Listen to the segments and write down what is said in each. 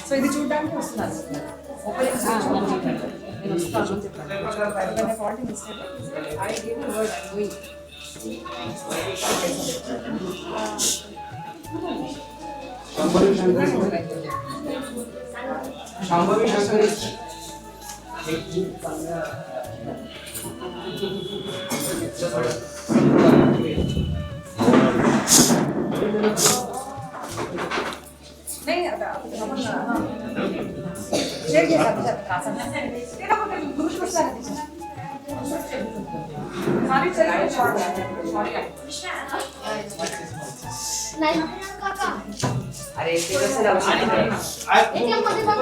So ఇది చూడడానికి వస్తున్నారు ఓపెనింగ్ నేను వస్తాను చెప్పాను fault mistake I give word going Shambhavi Shankari नहीं आता शेयर किया था कासन ये ना कोई पुरुष पुरुष है सारी चलिए शॉर्ट सॉरी नाही काका अरे ते कसं लावशील याच्यामध्ये पण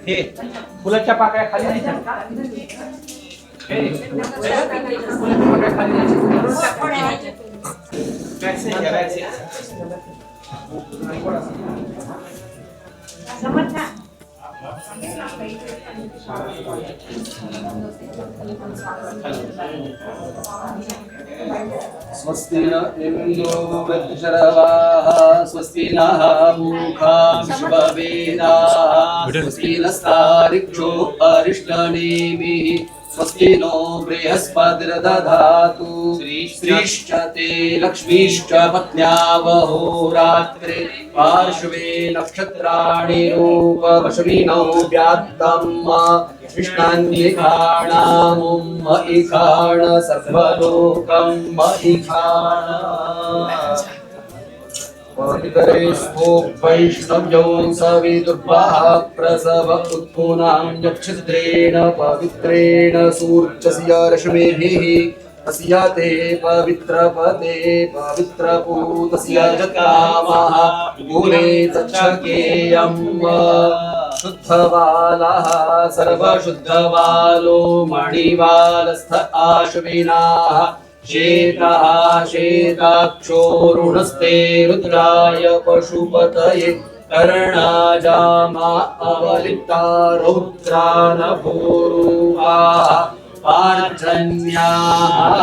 हे फुलाच्या पाकळ्या खाली नाही हे फुलाच्या पाकळ्या खाली नाही स्वस्ति न इन्द्रो वृद्धशरवाः स्वस्ति नः मूखा विश्ववेदाः स्वस्ति नस्तारिक्षो अरिष्टनेमिः स्वस्ति नो बृहस्पतिर्दधातु श्रीश्च ते लक्ष्मीश्च पत्न्यावहोरात्रे पार्श्वे नक्षत्राणि रूपवशमिनौ व्यात्तम् कृष्णान्यिखाणामुं महिखाण सर्वलोकं महिखाण पवित्रेष्वो वैष्णव्यो सविदुर्वाः प्रसव उत्पुनां यक्षिद्रेण पवित्रेण सूर्यस्य रश्मिभिः तस्य ते पवित्रपते पवित्रपूतस्य जकामः मूले तच्छकेयम् शुद्धवालः सर्वशुद्धवालो मणिवालस्थ आश्विनाः शेतः शेताक्षोरुणस्ते रुद्राय पशुपतये कर्णाजामा अवलिप्ता रौद्रानभूरुवाः पार्जन्याः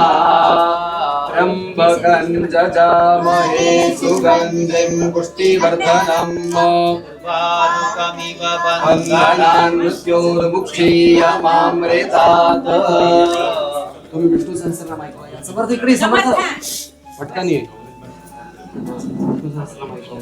त्र्यम्बकं जजामहे सुगन्धिं पुष्टिवर्धनम् वन्दनान् मृत्योर्मुक्षीयमामृतात् तुम्ही विष्णू सहस्रनाम ऐकवा समर्थ इकडे समर्थ पटकन ये विष्णू सहस्रनाम ऐकवा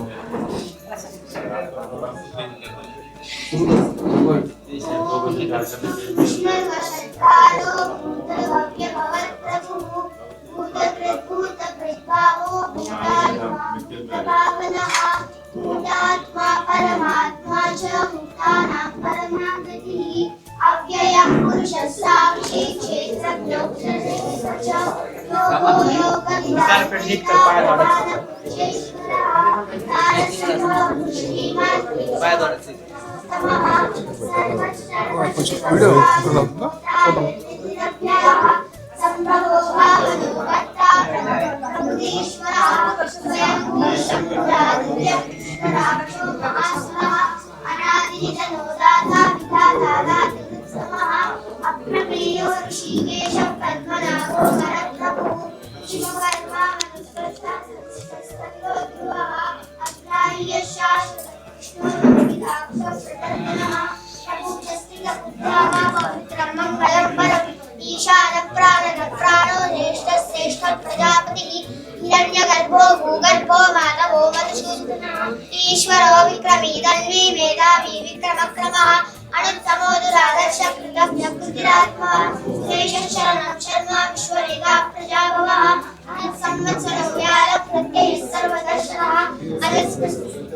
भूतात्मा परमात्मा च भूतानां परमा गतिः अव्ययः पुरुषः साक्षी क्षेत्रज्ञोक्षरः च योगो योगविदां संभवो भावनो वक्ता प्रमुदीश्वरः स्वयं शक्तिरादित्यक्षराक्षो महास्वः अनादिजनो दाता विधाता दातुः समः अप्रमेयो ऋषि ईश्वरो विक्रमी तन्वी मेधावी विक्रमक्रमः अनुत्तमो दुरादर्श कृतज्ञ कृतिरात्मा श्रेष्ठ शरणं शर्म विश्वरेगा प्रजाभवः अनुसंवत्सरो व्याल प्रत्ययः सर्वदर्शनः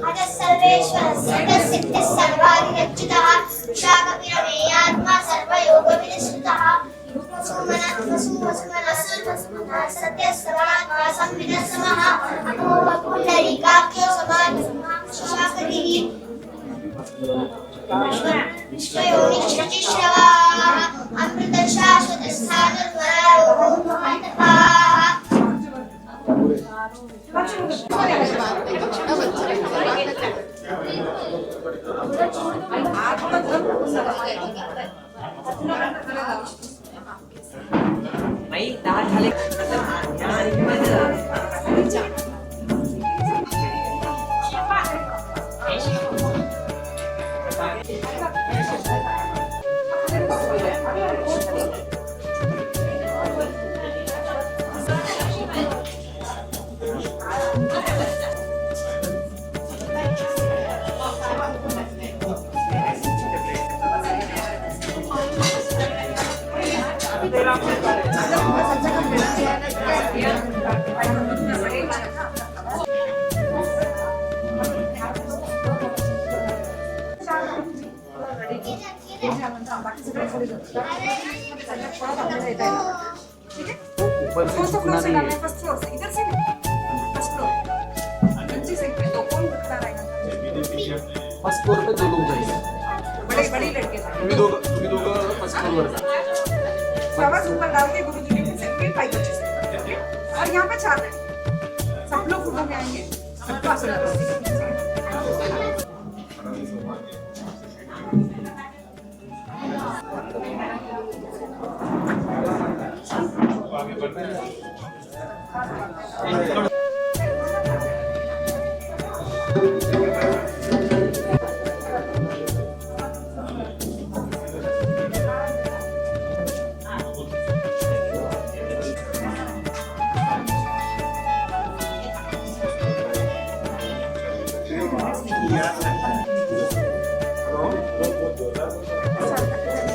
अजः सर्वेश्वरः सिद्धिः सर्वाधिरक्षितः विशाखपिरमेयात्मा सर्वयोगविनिश्चितः सत्यस्वरात्मा संविदस्मः अमोघ पुण्डरीकाख्यो समाधिशाकरिः विश्वयोनिश्चिश्रवाः अमृतशाश्वतस्थानद्वरारोहन्तपाः नाही 10 झाले ऊपर से झुकना नहीं है। फर्स्ट फ्लोर से इधर से फर्स्ट फ्लोर नीचे से तो कौन खड़ा रहेगा फर्स्ट फ्लोर पे 2 लोग जाएंगे। बड़े बड़े लड़के तुम्ही दोघं फर्स्ट फ्लोर वर जा। आवाज ऊपर डाल के गुरु जी के सिर पे 5 बच्चे से और यहाँ पे 4 लड़के सब लोग फोटो में आएंगे सबको आशीर्वाद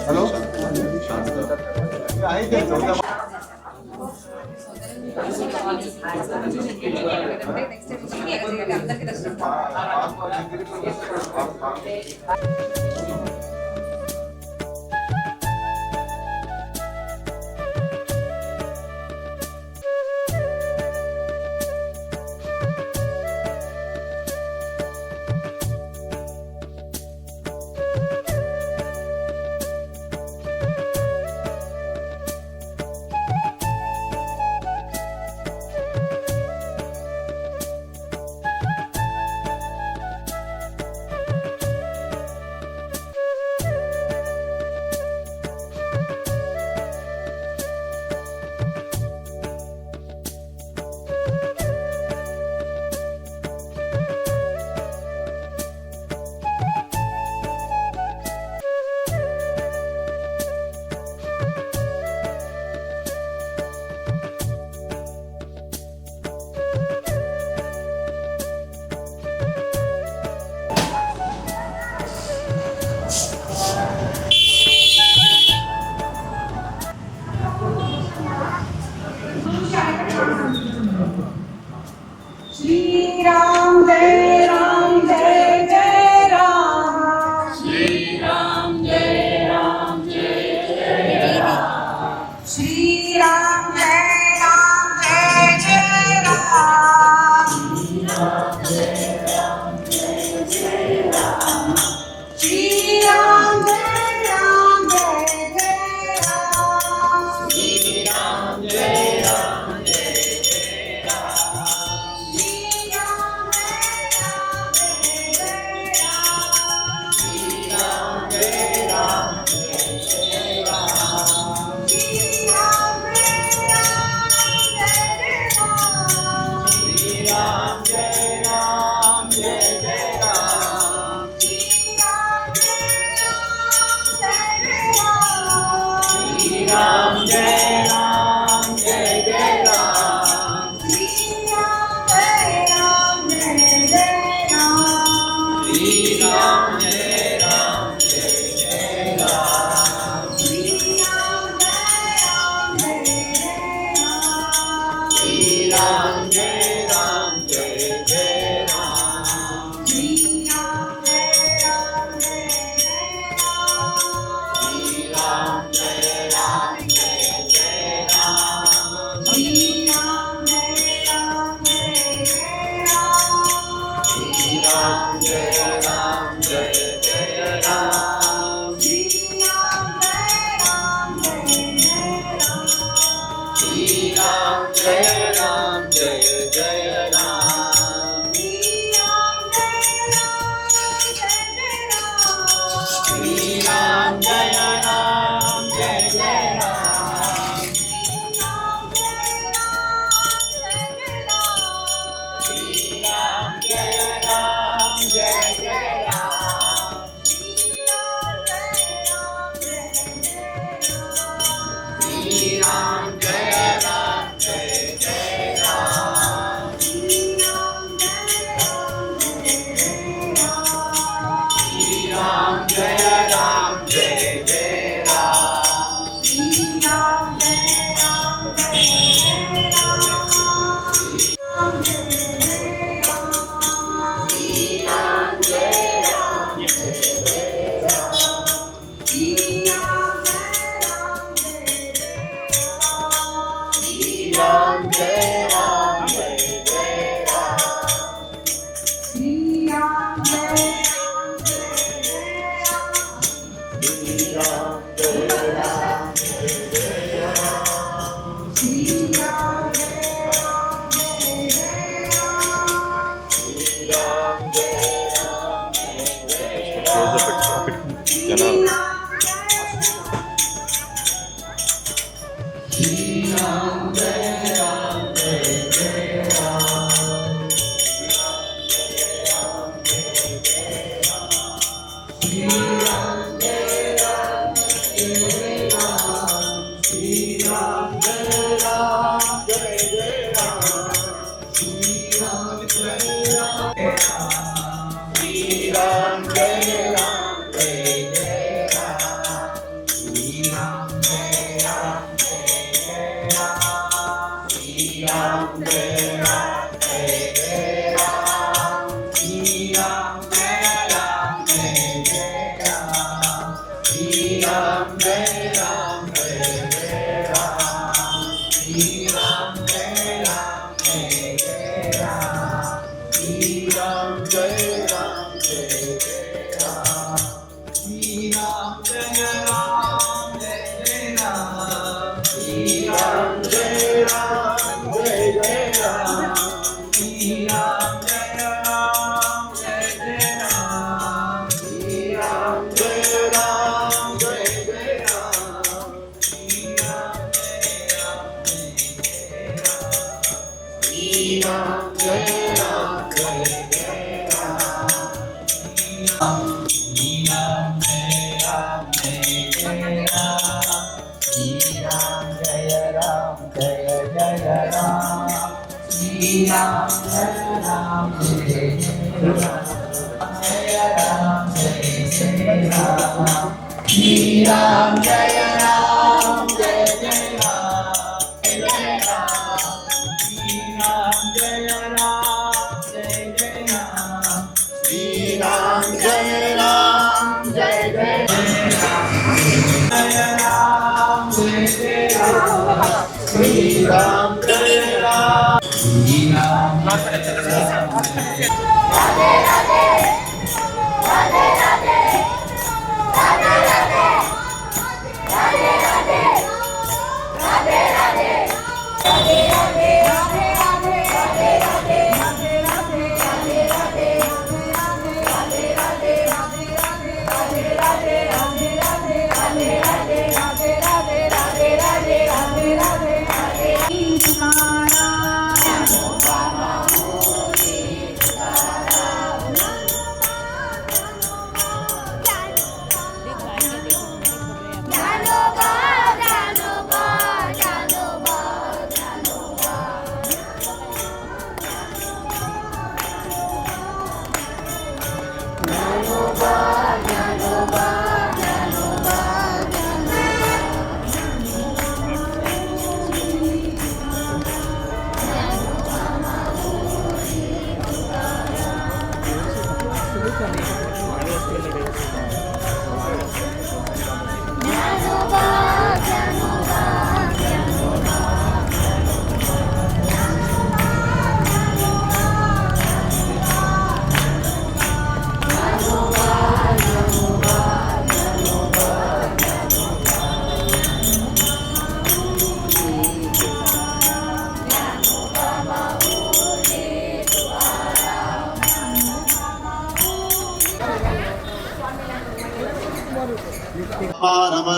हेलो अंदर के दर्शन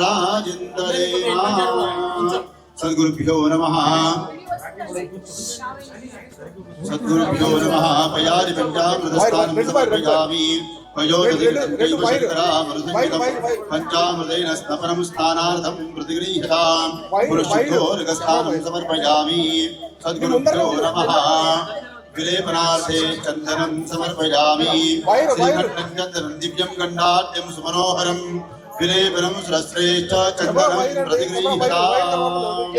राजिंदरे सद्गुरुभ्यो नमः सद्गुरुभ्यो नमः पयादि पंचामृतस्थानं समर्पयामि पंचामृतेन स्नपनं स्थानार्थं प्रतिगृह्यताम् पुरुषोर्गस्थानं समर्पयामि सद्गुरुभ्यो नमः विलेपनार्थे चन्दनं समर्पयामि श्रीकण्ठं चन्दनं दिव्यं गण्डाढ्यं सुमनोहरं विलेपनं सहस्रे च चन्दनं प्रतिगृह्यताम्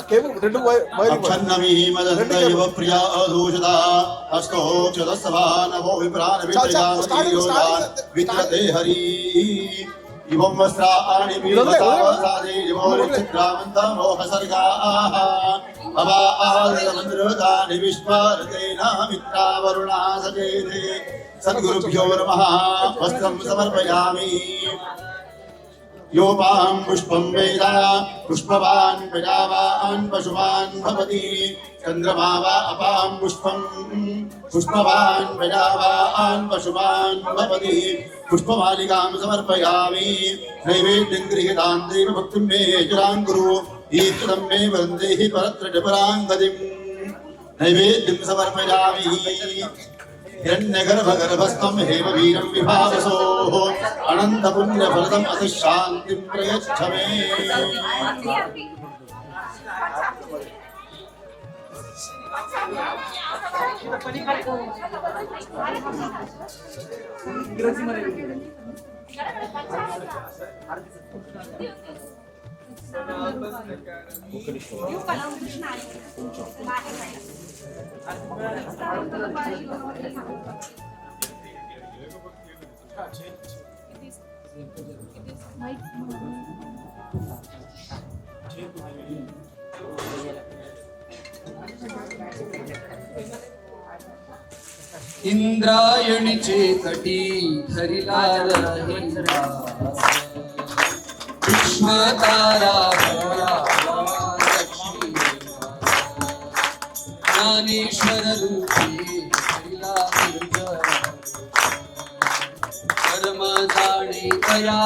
अक्षन्नमिः मदन्तैव प्रिया अधूषदा हस्तोक्षतस्सभा नभो विप्राणवित्रयामतीरोदान् वित्रते हरि इवं वस्त्राणि वीरवसावसादे इवोरिचित्रामन्तमोहसर्गाः अवादमन्द्रतानि विश्वारतेन मित्रावरुणा सचेते सद्गुरुभ्यो नमः वस्त्रं समर्पयामि योपां पुष्पं वेद पुष्पवान् प्रजावान् पशुवान् भवति चन्द्रमा वा अपां पुष्पं पुष्पवान् प्रजावान् पशुवान् भवति पुष्पमालिकां समर्पयामि नैवेद्यं गृहीतां देवभक्तिं मे जुरां कुरु ईश्वरं मे वन्देहि परत्र परां गतिं नैवेद्यं समर्पयामि हिरण्यगर्भगर्भस्थं हेमवीरं विभावसोः अनन्तपुण्यफलदम् अथ शान्तिं प्रयच्छ मे इंद्रायणी चेकटी धरिला रहिला विश्वतारा ज्ञानेश्वर रूपी धरिला कर्म जाणे कया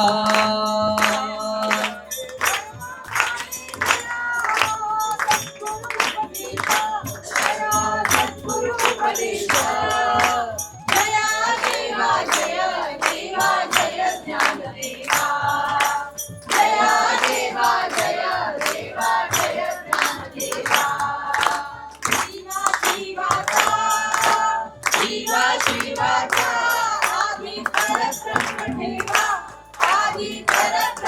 आदि परब्रह्म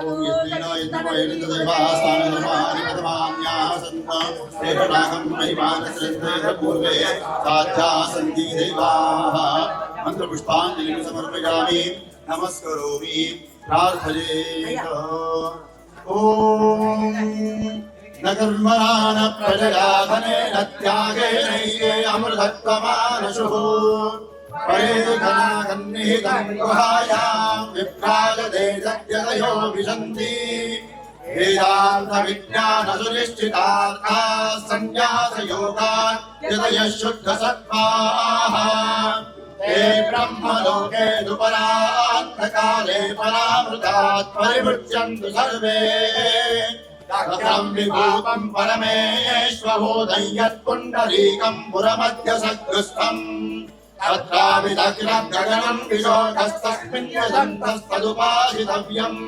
ओम यज्ञेन यज्ञोपैर्देवास्तानि धर्माणि प्रथमान्याः सन्त देवनागं महिमानश्रद्धेन पूर्वे साध्या सन्ति देवाः मन्त्रपुष्पाञ्जलिं समर्पयामि नमस्करोमि प्रार्थयेत ॐ न कर्मणा न प्रजया धनेन त्यागेनैके अमृतत्वमानशुः परेधनागन्निहितं गुहायां विभ्राजते सत्यतयो विशन्ति वेदान्तविज्ञानसुनिश्चितार्थाः सन्न्यासयोगात् यतयः शुद्धसत्त्वाः ते ब्रह्मलोके दुपरान्तकाले परामृतात् परिमुच्यन्तु सर्वे तत्रं विभूतं परमेश्वरोदं यत्पुण्डरीकं पुरमध्यसद्गुस्थम् तत्राविदग्नं गगनं विशोकस्तस्मिन् यदन्तस्तदुपासितव्यम्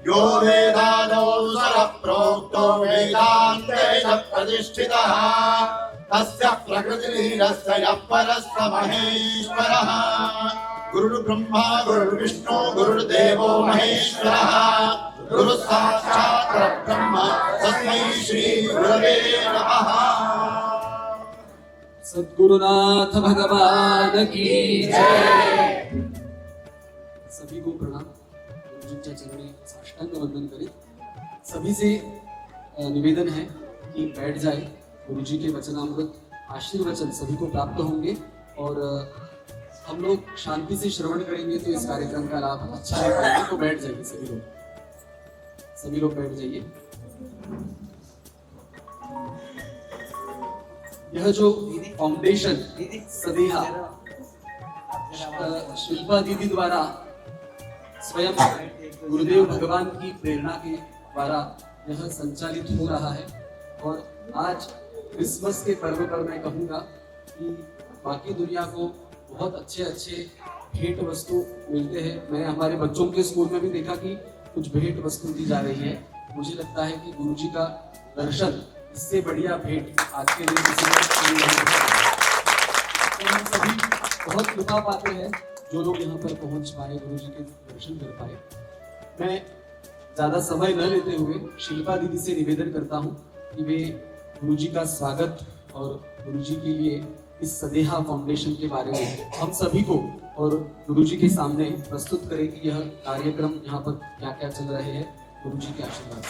यो वेदादौ सरप्रोक्तो वेदान्ते च प्रतिष्ठितः तस्य प्रकृतिरस्य यः परस्य महेश्वरः गुरुर्ब्रह्मा गुरुर्विष्णु गुरुर्देवो महेश्वरः गुरुः साक्षात् परब्रह्म तस्मै श्री गुरवे नमः। सद्गुरुनाथ भगवान की जय। सभी को प्रणाम। गुरुजींच्या चरणी साष्टांग वंदन करें। सभी से निवेदन है कि बैठ जाए। गुरुजी के वचनामृत आशीर्वचन सभी को प्राप्त होंगे और हम लोग शांति से श्रवण करेंगे तो इस कार्यक्रम का लाभ अच्छा ले पाएंगे। तो बैठ जाइए सभी लोग बैठ जाइए। यह जो फाउंडेशन सदेहा शिल्पा दीदी द्वारा स्वयं गुरुदेव भगवान की प्रेरणा के द्वारा यह संचालित हो रहा है और आज क्रिसमस के पर्व पर मैं कहूँगा कि बाकी दुनिया को बहुत अच्छे अच्छे भेंट वस्तु मिलते हैं। मैंने हमारे बच्चों के स्कूल में भी देखा कि कुछ भेंट वस्तु दी जा रही है। मुझे लगता है कि गुरुजी का दर्शन इससे बढ़िया भेंट आज के दिन किसी ने नहीं है। तो हम सभी बहुत कृपा पाते हैं जो लोग यहाँ पर पहुँच पाए, गुरुजी के दर्शन कर पाए। मैं ज्यादा समय न लेते हुए शिल्पा दीदी से निवेदन करता हूँ कि वे गुरुजी का स्वागत और गुरुजी के लिए इस सदेहा फाउंडेशन के बारे में हम सभी को और गुरुजी के सामने प्रस्तुत करें कि यह कार्यक्रम यहाँ पर क्या क्या चल रहे हैं गुरुजी के आशीर्वाद से।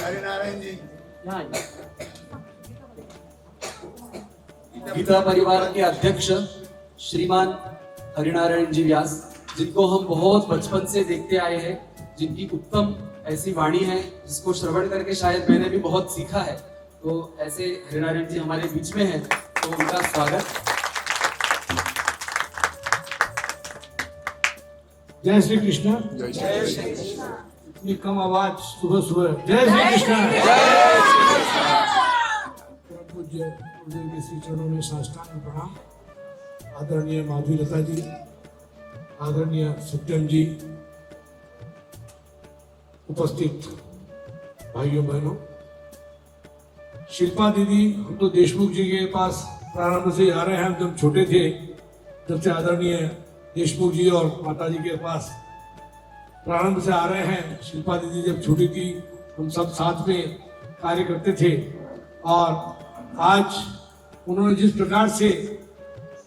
हरिनारायण जी गीता परिवार के अध्यक्ष श्रीमान हरिनारायण जी व्यास, जिनको हम बहुत बचपन से देखते आए हैं, जिनकी उत्तम ऐसी वाणी है जिसको श्रवण करके शायद मैंने भी बहुत सीखा है। तो ऐसे हरिनारायण जी हमारे बीच में हैं, तो उनका स्वागत। जय श्री कृष्ण। इतनी कम आवाज सुबह सुबह। जय श्री कृष्ण। पूज्य गुरुदेव के श्री चरणों में साष्टांग प्रणाम। आदरणीय माधुरी जी, आदरणीय सत्यम जी, उपस्थित भाइयों बहनों, शिल्पा दीदी, हम तो देशमुख जी के पास प्रारंभ से आ रहे हैं। हम जब छोटे थे तब से आदरणीय देशमुख जी और माता जी के पास प्रारंभ से आ रहे हैं। शिल्पा दीदी जब छोटी थी हम सब साथ में कार्य करते थे और आज उन्होंने जिस प्रकार से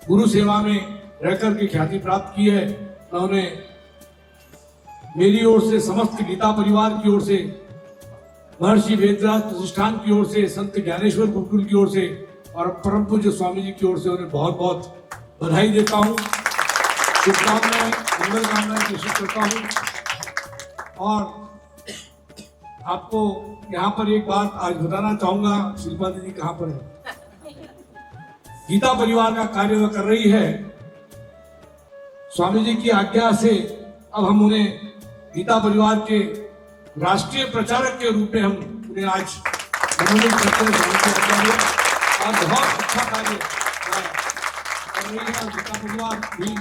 गुरु सेवा में रहकर के ख्याति प्राप्त की है, मैं उन्हें मेरी ओर से, समस्त गीता परिवार की ओर से, महर्षि वेदव्यास प्रतिष्ठान की ओर से, संत ज्ञानेश्वर गुरुकुल की ओर से और परम पूज्य स्वामी जी की ओर से उन्हें बहुत बहुत बधाई देता हूँ, शुभकामनाएं, मंगल कामनाएं प्रेषित करता हूँ। और आपको यहाँ पर एक बात आज बताना चाहूंगा, शिल्पा दीदी कहाँ पर है? गीता परिवार का कार्य वो कर रही है। स्वामी जी की आज्ञा से अब हम उन्हें गीता परिवार के राष्ट्रीय प्रचारक के रूप में हम उन्हें आज मनोनीत करते हैं और बहुत अच्छा कार्य कर रही है। गीता परिवार भी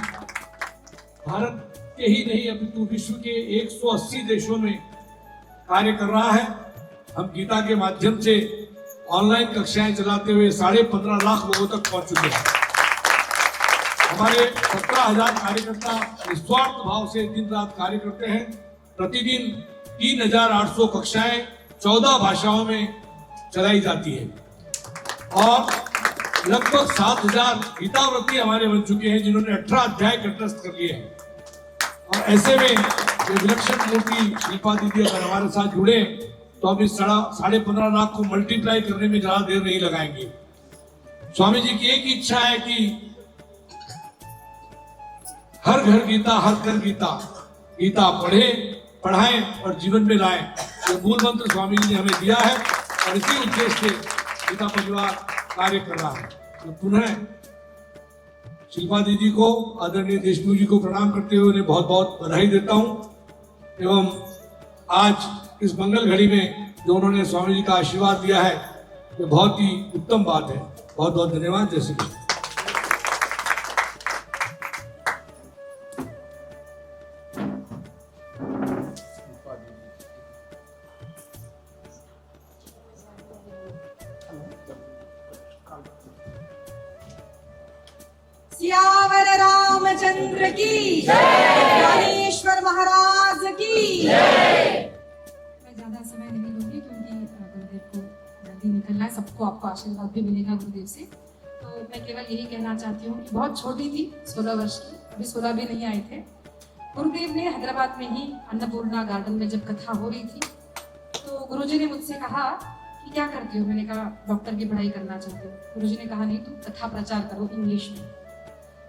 भारत के ही नहीं अपितु विश्व के 180 देशों में कार्य कर रहा है। हम गीता के माध्यम से ऑनलाइन कक्षाएं चलाते हुए 15.5 लाख लोगों तक पहुंच चुके हैं। हमारे 17,000 कार्यकर्ता निस्वार्थ भाव से दिन रात कार्य करते हैं। प्रतिदिन 3,800 कक्षाएं 14 भाषाओं में चलाई जाती है और लगभग 7,000 गीताव्रती हमारे बन चुके हैं जिन्होंने 18 अध्याय कंठस्थ कर लिए हैं। और ऐसे में ये विलक्षण मूर्ति शिल्पा दीदी अगर हमारे साथ जुड़े तो हम इस 15.5 लाख को मल्टीप्लाई करने में ज्यादा देर नहीं लगाएंगे। स्वामी जी की एक ही इच्छा है कि हर घर गीता, हर घर गीता, गीता पढ़े, पढ़ाएं और जीवन में लाएं। ये मूल मंत्र स्वामी जी ने हमें दिया है और इसी उद्देश्य से गीता परिवार कार्य कर रहा है। तो पुनः शिल्पा दीदी को, आदरणीय देशमुख जी को प्रणाम करते हुए उन्हें बहुत बहुत बधाई देता हूं। एवं आज इस मंगल घड़ी में जो उन्होंने स्वामी जी का आशीर्वाद दिया है, ये बहुत ही उत्तम बात है। बहुत बहुत धन्यवाद। जय श्री कृष्ण। सियावर रामचंद्र की ज्ञानेश्वर महाराज की मैं ज्यादा समय नहीं लूंगी क्योंकि गुरुदेव को जल्दी निकलना है। सबको आपको आशीर्वाद भी मिलेगा गुरुदेव से। तो मैं केवल यही कहना चाहती हूँ कि बहुत छोटी थी, 16 वर्ष की, अभी 16 भी नहीं आए थे। गुरुदेव ने हैदराबाद में ही अन्नपूर्णा गार्डन में जब कथा हो रही थी तो गुरुजी ने मुझसे कहा कि क्या करती हो? मैंने कहा डॉक्टर की पढ़ाई करना चाहती हूँ। गुरुजी ने कहा नहीं, तुम कथा प्रचार करो इंग्लिश में।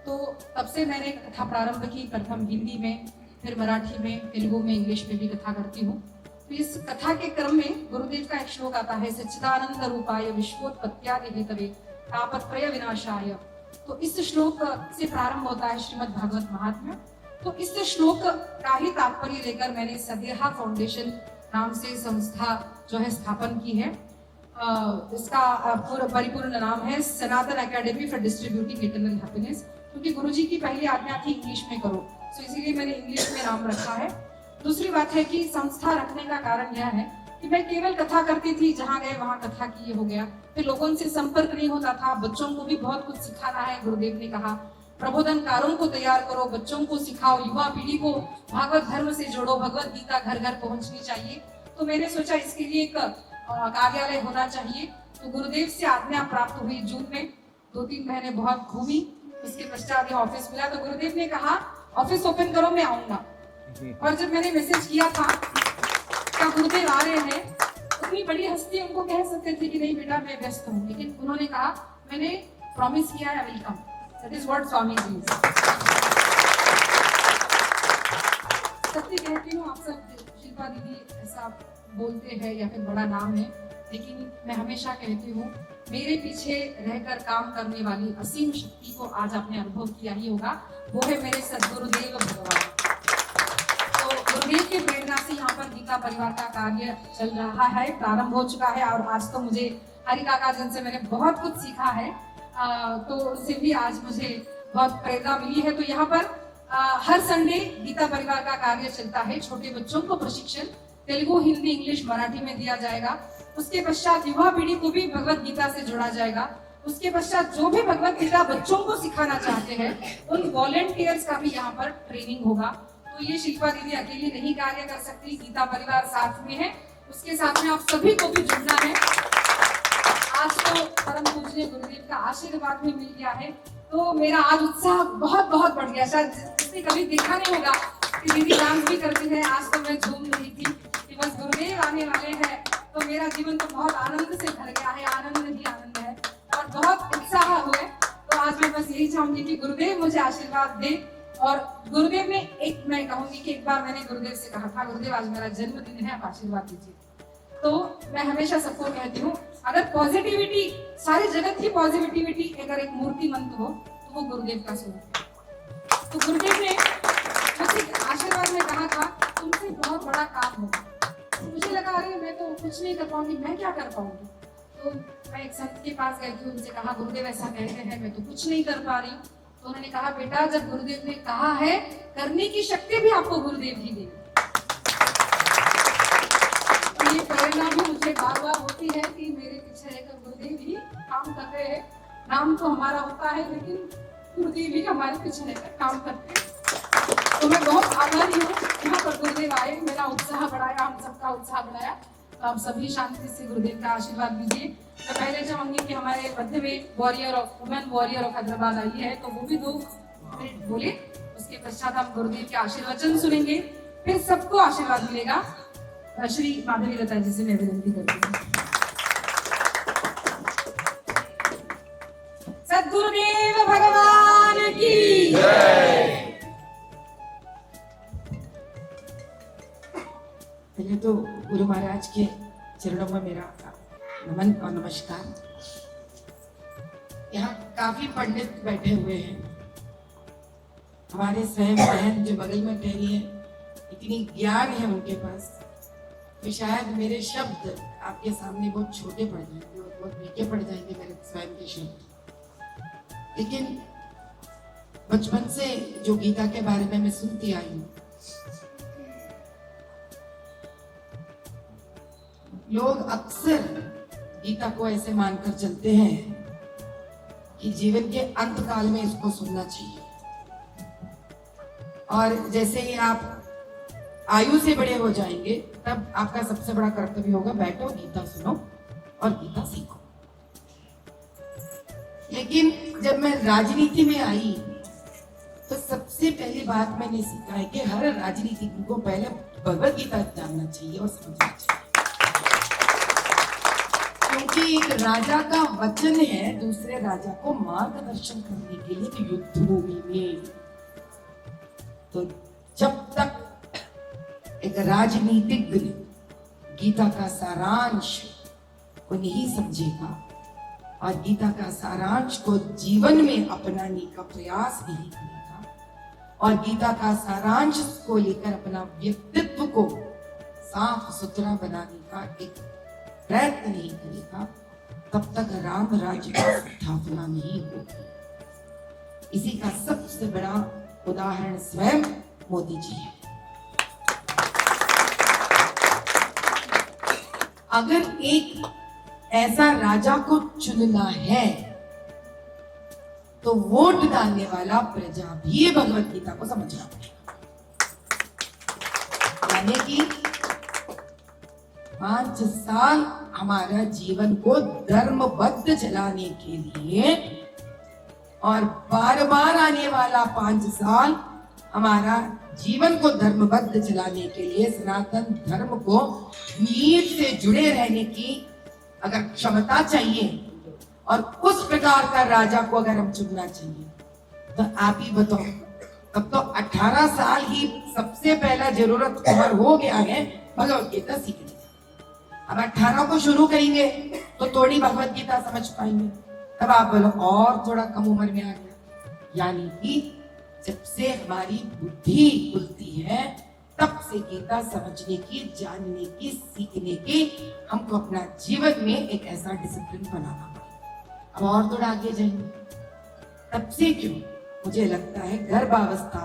तो तब से मैंने कथा प्रारंभ की, प्रथम हिंदी में, फिर मराठी में, तेलुगु में, इंग्लिश में भी कथा करती हूँ। तो इस कथा के क्रम में गुरुदेव का एक श्लोक आता है, सच्चिदानंद रूपाय विश्वोत्पत्त्यादि हेतवे तापत्रय विनाशाय। तो इस श्लोक से प्रारंभ होता है श्रीमद् भागवत महात्म्य। तो इस श्लोक का ही तात्पर्य लेकर मैंने सदेहा फाउंडेशन नाम से संस्था जो है स्थापन की है। इसका परिपूर्ण नाम है Sanatan academy for distributing eternal happiness, क्योंकि गुरुजी की पहली आज्ञा थी इंग्लिश में करो, तो इसीलिए मैंने इंग्लिश में नाम रखा है। दूसरी बात है कि संस्था रखने का कारण यह है कि मैं केवल कथा करती थी, जहाँ गए वहाँ कथा की हो गया, फिर लोगों से संपर्क नहीं होता था। बच्चों को भी बहुत कुछ सिखाना है। गुरुदेव ने कहा प्रबोधनकारों को तैयार करो, बच्चों को सिखाओ, युवा पीढ़ी को भागवत धर्म से जोड़ो, भगवत गीता घर घर पहुंचनी चाहिए। तो मैंने सोचा इसके लिए एक कार्यालय होना चाहिए। तो गुरुदेव से आज्ञा प्राप्त हुई जून में। 2-3 महीने बहुत घूमी, उसके पश्चात ऑफिस मिला तो गुरुदेव ने कहा ऑफिस ओपन करो, मैं आऊंगा। और जब मैंने मैसेज किया था क्या गुरुदेव आ रहे हैं, उतनी बड़ी हस्ती उनको कह सकते थे कि नहीं बेटा मैं व्यस्त हूँ, लेकिन उन्होंने कहा मैंने प्रॉमिस किया है, I will come. That is what Swami ji. सत्य कहती हूँ, आप सब शिल्पा दीदी ऐसा बोलते हैं या फिर बड़ा नाम है, लेकिन मैं हमेशा कहती हूँ मेरे पीछे रहकर काम करने वाली असीम शक्ति को आज आपने अनुभव किया ही होगा, वो है मेरे सद्गुरुदेव भगवान। तो गुरुदेव की प्रेरणा से यहाँ पर गीता परिवार का कार्य चल रहा है, प्रारंभ हो चुका है। और आज तो मुझे हरि काका जन से मैंने बहुत कुछ सीखा है, तो उनसे भी आज मुझे बहुत प्रेरणा मिली है। तो यहाँ पर हर संडे गीता परिवार का कार्य चलता है। छोटे बच्चों को प्रशिक्षण तेलुगु, हिंदी, इंग्लिश, मराठी में दिया जाएगा। उसके पश्चात युवा पीढ़ी को भी भगवत गीता से जोड़ा जाएगा। उसके पश्चात जो भी भगवत गीता बच्चों को सिखाना चाहते हैं उन वॉलेंटियर्स का भी यहाँ पर ट्रेनिंग होगा। तो ये शिल्पा दीदी अकेली नहीं कार्य कर सकती, गीता परिवार साथ में है, उसके साथ में आप सभी को भी जुड़ना है। आज तो परम पूज्य गुरुदेव का आशीर्वाद भी मिल गया है, तो मेरा आज उत्साह बहुत बहुत बढ़ गया। शायद जिसने कभी देखा नहीं होगा कि दीदी डांस भी करती है, आज तो मैं झूम रही थी कि बस गुरुदेव आने वाले हैं, तो मेरा जीवन तो बहुत आनंद से भर गया है। आनंद ही आनंद है। और बहुत उत्साह हुए। तो आज मैं बस यही चाहूंगी कि गुरुदेव मुझे आशीर्वाद दे। और गुरुदेव ने एक, मैं कहूंगी कि एक बार मैंने गुरुदेव से कहा था, गुरुदेव आज मेरा जन्मदिन है, आप आशीर्वाद दीजिए। तो मैं हमेशा सबको कहती हूँ, अगर पॉजिटिविटी, सारी जगत की पॉजिटिविटी अगर एक मूर्तिमंत हो तो वो गुरुदेव का स्वरूप है। तो गुरुदेव ने मुझे आशीर्वाद में कहा था, तुमसे बहुत बड़ा काम होगा। तो मुझे लगा अरे मैं तो कुछ नहीं कर पाऊंगी, मैं क्या कर पाऊंगी। तो मैं एक संत के पास गई थी, उनसे कहा गुरुदेव ऐसा कहते हैं, मैं तो कुछ नहीं कर पा रही हूँ। तो उन्होंने कहा बेटा, जब गुरुदेव ने कहा है, करने की शक्ति भी आपको गुरुदेव ही देंगे। तो ये प्रेरणा भी मुझे बार बार होती है कि मेरे पीछे रहकर गुरुदेव ही काम कर रहे हैं। नाम तो हमारा होता है, लेकिन गुरुदेव ही हमारे पीछे रहकर काम करते हैं। तो मैं बहुत आभारी हूँ यहाँ पर गुरुदेव आए, मेरा उत्साह बढ़ाया, हम सबका उत्साह बढ़ाया। तो आप सभी शांति से गुरुदेव का आशीर्वाद दीजिए। मैं पहले चाहूंगी कि हमारे मध्य में वुमेन वॉरियर ऑफ हैदराबाद आई है, तो वो भी 2 मिनट बोले। उसके पश्चात हम गुरुदेव के आशीर्वचन सुनेंगे, फिर सबको आशीर्वाद मिलेगा। श्री माधवी लता जी से मैं विनती करती हूँ। सद्गुरुदेव भगवान की जय। पहले तो गुरु महाराज के चरणों में मेरा नमन और नमस्कार। यहाँ काफी पंडित बैठे हुए हैं, हमारे स्वयं बहन जो बगल में ठहरी है, इतनी ज्ञान है उनके पास, तो शायद मेरे शब्द आपके सामने बहुत छोटे पड़ जाएंगे और बहुत मीठे पड़ जाएंगे मेरे स्वयं के शब्द। लेकिन बचपन से जो गीता के बारे में मैं सुनती आई हूँ, लोग अक्सर गीता को ऐसे मानकर चलते हैं कि जीवन के अंत काल में इसको सुनना चाहिए, और जैसे ही आप आयु से बड़े हो जाएंगे तब आपका सबसे बड़ा कर्तव्य होगा बैठो गीता सुनो और गीता सीखो। लेकिन जब मैं राजनीति में आई तो सबसे पहली बात मैंने सीखा है कि हर राजनीतिज्ञ को पहले भगवत गीता जानना चाहिए और समझना चाहिए, क्योंकि एक राजा का वचन है दूसरे राजा को मार्गदर्शन करने के लिए युद्ध भूमि में। तो जब तक एक राजनीतिज्ञ गीता का सारांश को नहीं समझेगा और गीता का सारांश को जीवन में अपनाने का प्रयास नहीं करेगा और गीता का सारांश को लेकर अपना व्यक्तित्व को साफ सुथरा बनाने का एक प्रयत्न नहीं करेगा, तब तक राम राज्य की स्थापना नहीं होगी। इसी का सबसे बड़ा उदाहरण स्वयं मोदी जी है। अगर एक ऐसा राजा को चुनना है तो वोट डालने वाला प्रजा भी भगवत गीता को समझना पड़ेगा। यानी कि 5 साल हमारा जीवन को धर्मबद्ध चलाने के लिए और बार बार आने वाला 5 साल हमारा जीवन को धर्मबद्ध चलाने के लिए सनातन धर्म को नींव से जुड़े रहने की अगर क्षमता चाहिए और उस प्रकार का राजा को अगर हम चुनना चाहिए तो आप ही बताओ, तब तो 18 साल ही सबसे पहला जरूरत उम्र हो गया है भगवत गीता सीखने। अब 18 को शुरू करेंगे तो थोड़ी भगवत गीता समझ पाएंगे, तब आप बोलो और थोड़ा कम उम्र में आ गया। यानी कि जब से हमारी बुद्धि खुलती है तब से गीता समझने की, जानने की, सीखने की हमको अपना जीवन में एक ऐसा डिसिप्लिन बनाना पड़ेगा। अब और थोड़ा आगे जाएंगे, तब से क्यों मुझे लगता है गर्भावस्था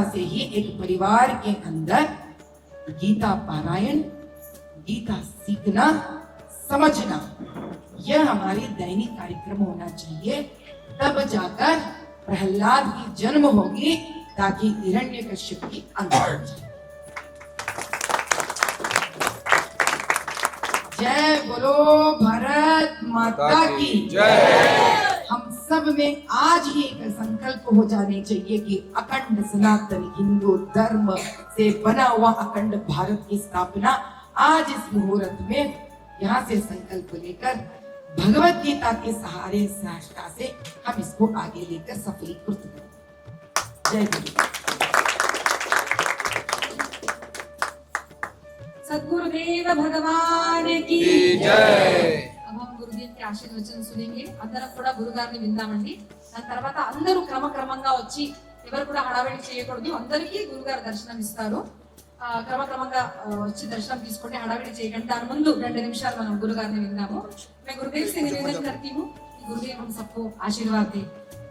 से ही एक परिवार के अंदर गीता पारायण, गीता सीखना, समझना, यह हमारी दैनिक कार्यक्रम होना चाहिए। तब जाकर प्रहलाद की जन्म होगी ताकि हिरण्यकश्यप की अंत हो जाए। जय बोलो भारत माता की जय। हम सब में आज ही एक संकल्प हो जाने चाहिए कि अखंड सनातन हिंदू धर्म से बना हुआ अखंड भारत की स्थापना आज इस मुहूर्त में यहाँ से संकल्प लेकर भगवत गीता के सहारे सहजता से हम इसको आगे लेकर सफलीकृत करें। जय गुरु। सद्गुरुदेव भगवान की जय। अब हम గురుదేవ్ కి ఆశీర్వచనం సునేంగే అందరం కూడా గురుగారిని విందామండి దాని తర్వాత అందరూ క్రమక్రమంగా వచ్చి ఎవరు కూడా హడావిడి చేయకూడదు అందరికీ గురుగారు దర్శనం ఇస్తారు క్రమక్రమంగా వచ్చి దర్శనం తీసుకోండి హడావిడి చేయకండి దాని ముందు 2 నిమిషాలు మనం గురుగారిని విందాము मैं गुरुदेव से निवेदन करती हूँ कि गुरुदेव हम सबको आशीर्वाद दे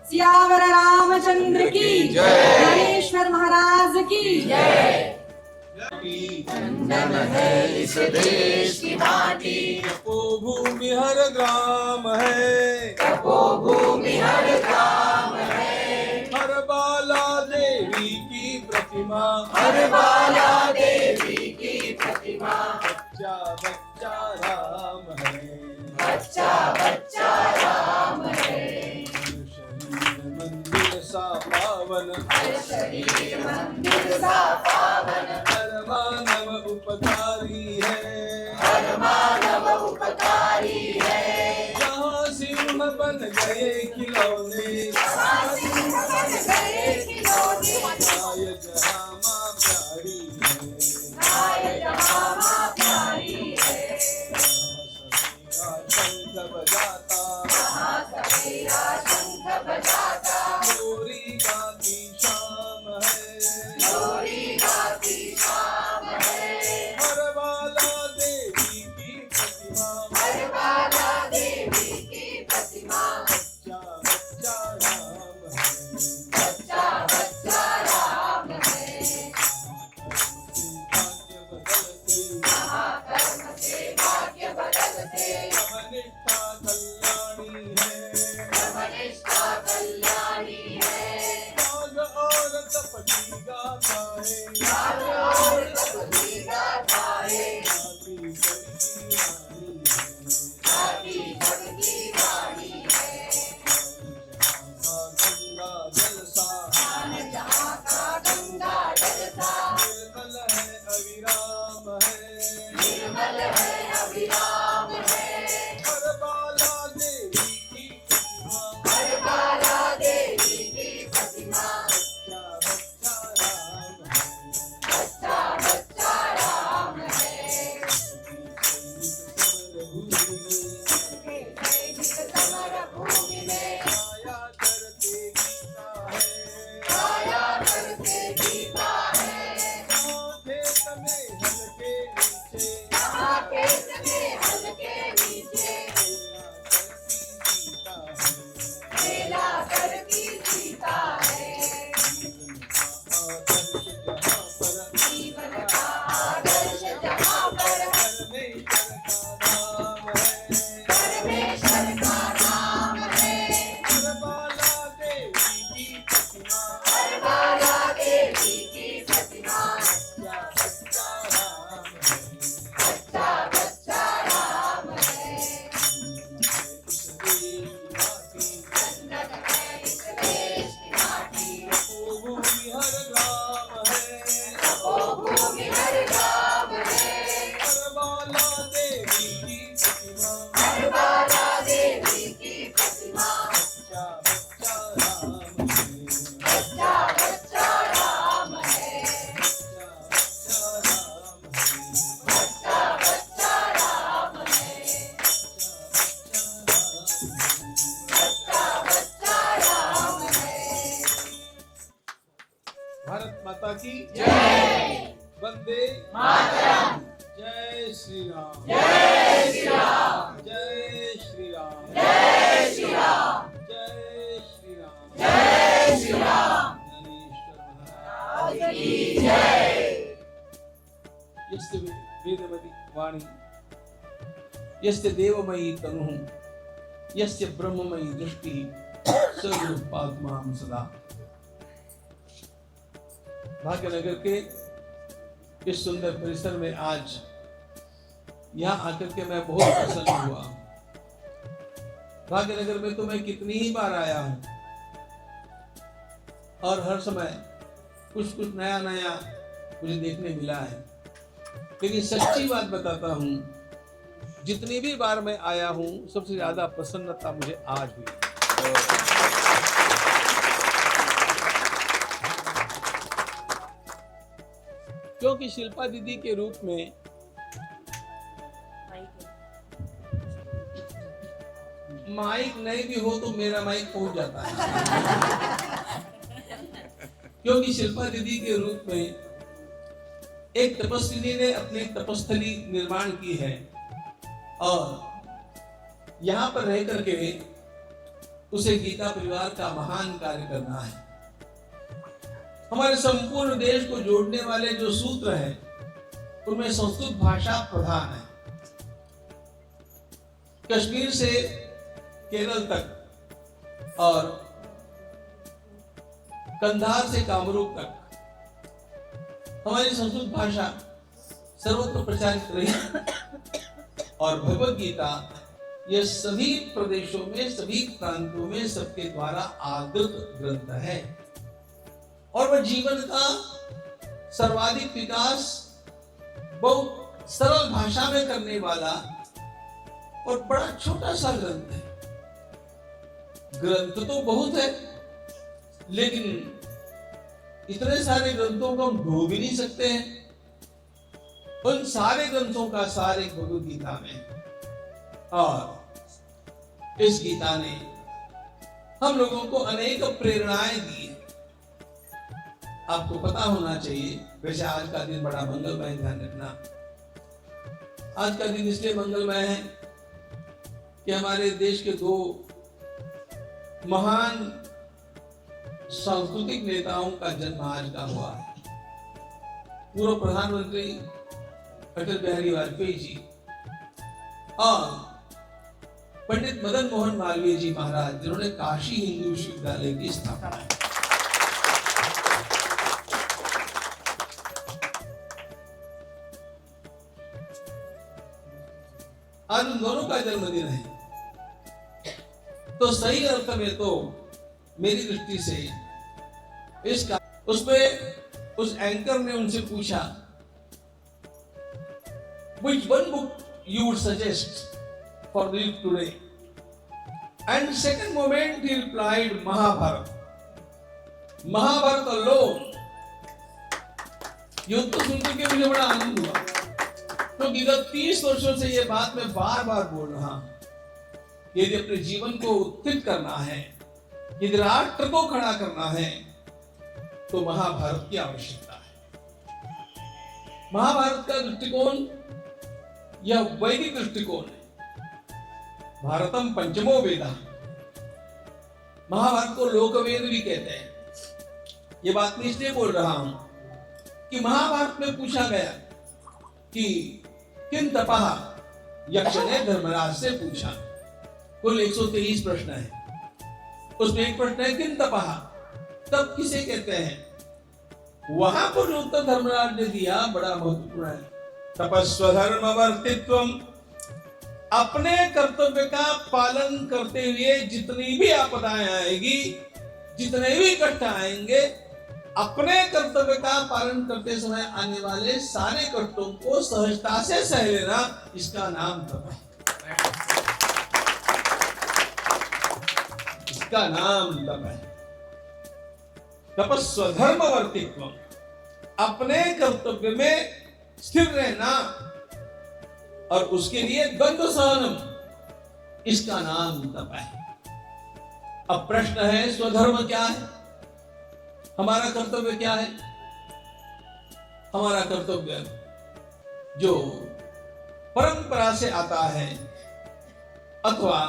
सियावर रामचंद्र की जय ज्ञानेश्वर महाराज की जय चंदन है इस देश की माटी तपो भूमि हर ग्राम है तपो भूमि हर ग्राम है हर बाला देवी की प्रतिमा हर बाला देवी की प्रतिमा बच्चा बच्चा राम है बच्चा बच्चा राम है शरीर मंदिर सा पावन हर शरीर मंदिर सा पावन हर मानव उपकारी है हर मानव उपकारी है जहाँ सिंह बन गए खिलौने गाय जहाँ माँ प्यारी है गाय जहाँ माँ प्यारी है शंख बजाता जहाँ सवेरा शंख बजाता लोरी गाती शाम है लोरी गाती शाम है हर बाला देवी की प्रतिमा हर बाला देवी की प्रतिमा बच्चा बच्चा राम है बच्चा बच्चा राम है भाग्य बदलते कर्म से भाग्य बदलते अनिष्ठा कल्याणी है ब्रह्मनिष्ठा कल्याणी है नाग और तपकी गाथा है नाग और तपकी गाथा है जाति सबकी रानी है जाति जगती वाणी है गंगा जलसा जहाँ का गंगा जलसा निर्मल है अविराम है निर्मल है अविराम है हर बाला देवी की प्रतिमा हर बाला देवी की प्रतिमा बच्चा बच्चा राम है बच्चा बच्चा राम है समर भूमि में आया करते गीता है आया करते गीता है खेत में हल्के नीचे जहाँ खेत में हल्के नीचे खेला करती गीता है खेला करती गीता है जीवन का आदर्श जहाँ पर परमेश्वर का नाम है हर बाला देवी की प्रतिमा हर बाला देवी की प्रतिमा बच्चा राम है बच्चा बच्चा राम है चंदन है इस देश की माटी भूमि हर ग्राम है तपो भूमि हर ग्राम है हर बाला देवी की प्रतिमा हर बाला देवी की प्रतिमा बच्चा बच्चा राम है बच्चा बच्चा राम है बच्चा बच्चा राम है बच्चा बच्चा राम है भारत माता की जय वंदे मातरम जय श्री राम जय श्री राम जय श्री राम जय श्री राम जय श्री राम जय श्री राम ज्ञानेश्वर महाराज की जय यस्य वेदवती वाणी यस्य देवमयी तनुः यस्य ब्रह्ममयी दृष्टि स गुरुपात्मा सदा। भाग्यनगर के इस सुंदर परिसर में आज यहाँ आकर के मैं बहुत प्रसन्न हुआ। भाग्यनगर में तो मैं कितनी ही बार आया हूँ और हर समय कुछ कुछ नया नया मुझे देखने मिला है, लेकिन सच्ची बात बताता हूँ जितनी भी बार मैं आया हूं, सबसे ज्यादा प्रसन्नता मुझे आज हुई। क्योंकि शिल्पा दीदी के रूप में माइक नहीं भी हो तो मेरा माइक पहुंच जाता है। क्योंकि शिल्पा दीदी के रूप में एक तपस्विनी ने अपनी तपस्थली निर्माण की है और यहां पर रह करके उसे गीता परिवार का महान कार्य करना है। हमारे संपूर्ण देश को जोड़ने वाले जो सूत्र हैं उनमें संस्कृत भाषा प्रधान है। कश्मीर से केरल तक और कंधार से कामरूप तक हमारी संस्कृत भाषा सर्वत्र प्रचारित रही और भगवत गीता ये सभी प्रदेशों में, सभी प्रांतों में सबके द्वारा आदृत ग्रंथ है और वह जीवन का सर्वाधिक विकास बहुत सरल भाषा में करने वाला और बड़ा छोटा सा ग्रंथ है। ग्रंथ तो बहुत है, लेकिन इतने सारे ग्रंथों को हम ढो भी नहीं सकते हैं। उन सारे ग्रंथों का सार एक भगवत गीता में, और इस गीता ने हम लोगों को अनेक प्रेरणाएं दी है। आपको पता होना चाहिए, वैसे आज का दिन बड़ा मंगलमय, ध्यान रखना। आज का दिन इसलिए मंगलमय है कि हमारे देश के दो महान सांस्कृतिक नेताओं का जन्म आज का हुआ है। पूर्व प्रधानमंत्री अटल बिहारी वाजपेयी जी और पंडित मदन मोहन मालवीय जी महाराज, जिन्होंने काशी हिंदू विश्वविद्यालय की स्थापना की। आज उन दोनों का जन्मदिन है, तो सही अर्थ में तो मेरी दृष्टि से इसका उसमें उस एंकर ने उनसे पूछा, which one book you would suggest for read today? And second moment he replied, Mahabharata. Mahabharata alone. युद्ध तो सुनकर के मुझे बड़ा आनंद हुआ, तो विगत 30 वर्षों से ये बात मैं बार बार बोल रहा हूं। यदि अपने जीवन को उत्थित करना है, यदि राष्ट्र को खड़ा करना है, तो महाभारत की आवश्यकता है। महाभारत का दृष्टिकोण यह वैदिक दृष्टिकोण है। भारतम पंचमो वेदा, महाभारत को लोकवेद भी कहते हैं। ये बात मैं इसलिए बोल रहा हूं कि महाभारत में पूछा गया कि किन तपः, यक्ष ने धर्मराज से पूछा। कुल 123 प्रश्न है, उसमें एक प्रश्न है किन तपः, तप किसे कहते हैं। वहां पर जो उत्तर धर्मराज ने दिया बड़ा महत्वपूर्ण है। तपस्वधर्मवर्तित्वम, अपने कर्तव्य का पालन करते हुए जितनी भी आपदाएं आएगी, जितने भी कष्ट आएंगे, अपने कर्तव्य का पालन करते समय आने वाले सारे कष्टों को सहजता से सह लेना, इसका नाम तप है। इसका नाम तप है। तपस्वधर्मवर्तित्व, अपने कर्तव्य में स्थिर रहना और उसके लिए द्वंद्व सहनम, इसका नाम तप है। अब प्रश्न है, स्वधर्म क्या है, हमारा कर्तव्य क्या है। हमारा कर्तव्य जो परंपरा से आता है अथवा